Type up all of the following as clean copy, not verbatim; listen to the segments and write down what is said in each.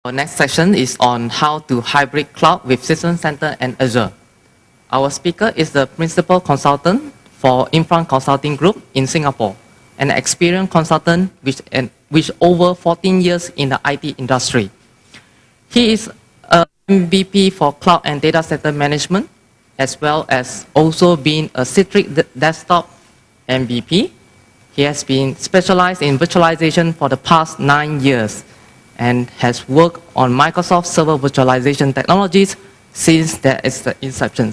Our next session is on how to hybrid cloud with System Center and Azure. Our speaker is the principal consultant for Infront Consulting Group in Singapore, an experienced consultant with over 14 years in the IT industry. He is a MVP for cloud and data center management, as well as also being a Citrix desktop MVP. He has been specialized in virtualization for the past 9 years and has worked on Microsoft Server virtualization technologies since their inception.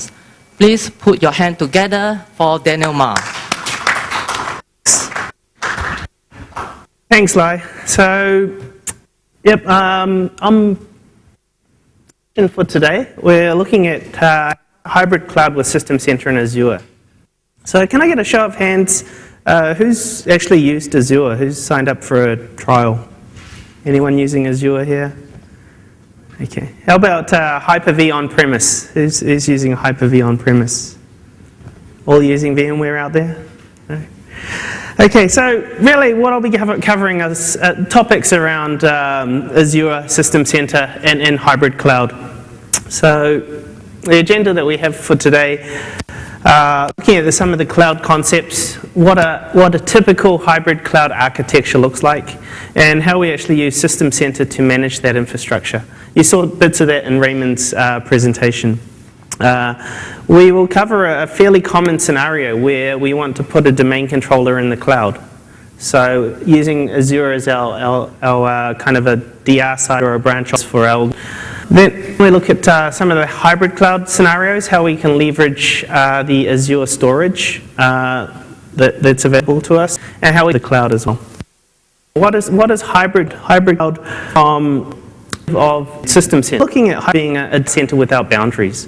Please put your hand together for Daniel Ma. Thanks, Lai. So, for today, we're looking at hybrid cloud with System Center and Azure. So can I get a show of hands? Who's actually used Azure? Who's signed up for a trial? Anyone using Azure here? Okay. How about Hyper-V on-premise? Who's using Hyper-V on-premise? All using VMware out there? No? Okay, so really what I'll be covering is topics around Azure, System Center, and hybrid cloud. So the agenda that we have for today, looking at some of the cloud concepts, what a typical hybrid cloud architecture looks like, and how we actually use System Center to manage that infrastructure. You saw bits of that in Raymond's presentation. We will cover a fairly common scenario where we want to put a domain controller in the cloud. So using Azure as our kind of a DR side or a branch for our. Then we look at some of the hybrid cloud scenarios, how we can leverage the Azure storage that's available to us, and how we the cloud as well. What is hybrid cloud of System Center? Looking at being a center without boundaries,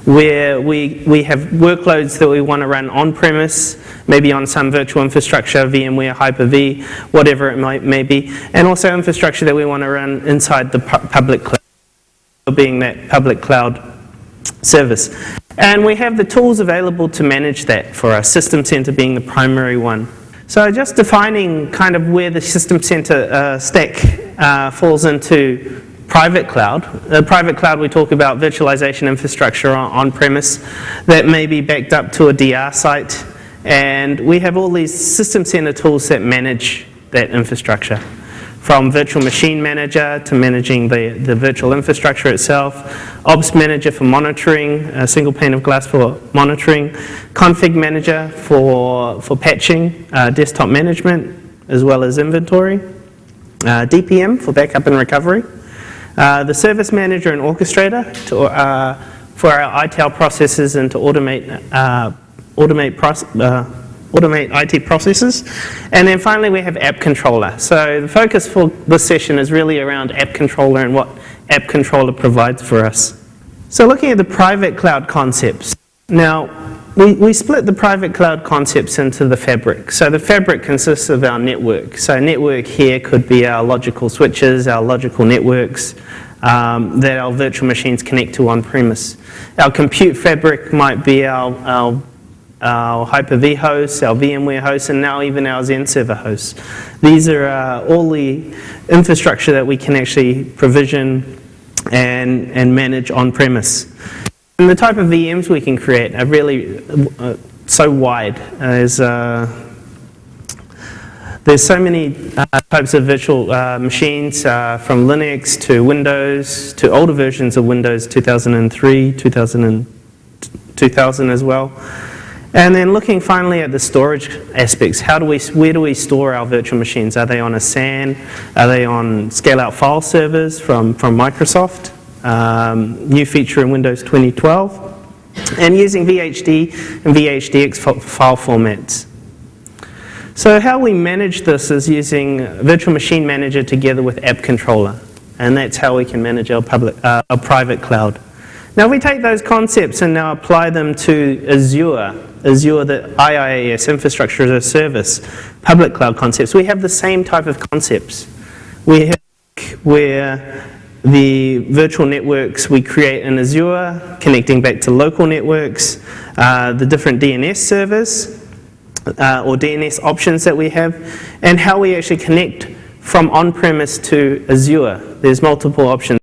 where we have workloads that we want to run on-premise, maybe on some virtual infrastructure, VMware, Hyper-V, whatever it may be, and also infrastructure that we want to run inside the public cloud, being that public cloud service. And we have the tools available to manage that for us, System Center being the primary one. So just defining kind of where the System Center stack falls into private cloud. Private cloud, we talk about virtualization infrastructure on-premise that may be backed up to a DR site. And we have all these System Center tools that manage that infrastructure, from Virtual Machine Manager to managing the virtual infrastructure itself, Ops Manager for monitoring, a single pane of glass for monitoring, Config Manager for patching, desktop management, as well as inventory, DPM for backup and recovery, the Service Manager and Orchestrator for our ITIL processes and to automate IT processes. And then finally we have App Controller. So the focus for this session is really around App Controller and what App Controller provides for us. So looking at the private cloud concepts. Now, we split the private cloud concepts into the fabric. So the fabric consists of our network. So network here could be our logical switches, our logical networks that our virtual machines connect to on-premise. Our compute fabric might be our Hyper-V hosts, our VMware hosts, and now even our Zen server hosts. These are all the infrastructure that we can actually provision and manage on-premise. And the type of VMs we can create are really so wide. There's so many types of virtual machines, from Linux to Windows to older versions of Windows 2003, 2000 as well. And then looking finally at the storage aspects, where do we store our virtual machines? Are they on a SAN? Are they on scale-out file servers from Microsoft? New feature in Windows 2012. And using VHD and VHDX file formats. So how we manage this is using Virtual Machine Manager together with App Controller. And that's how we can manage our private cloud. Now, if we take those concepts and now apply them to Azure, the IAAS, Infrastructure as a Service, public cloud concepts, we have the same type of concepts. We have where the virtual networks we create in Azure, connecting back to local networks, the different DNS servers, or DNS options that we have, and how we actually connect from on-premise to Azure. There's multiple options.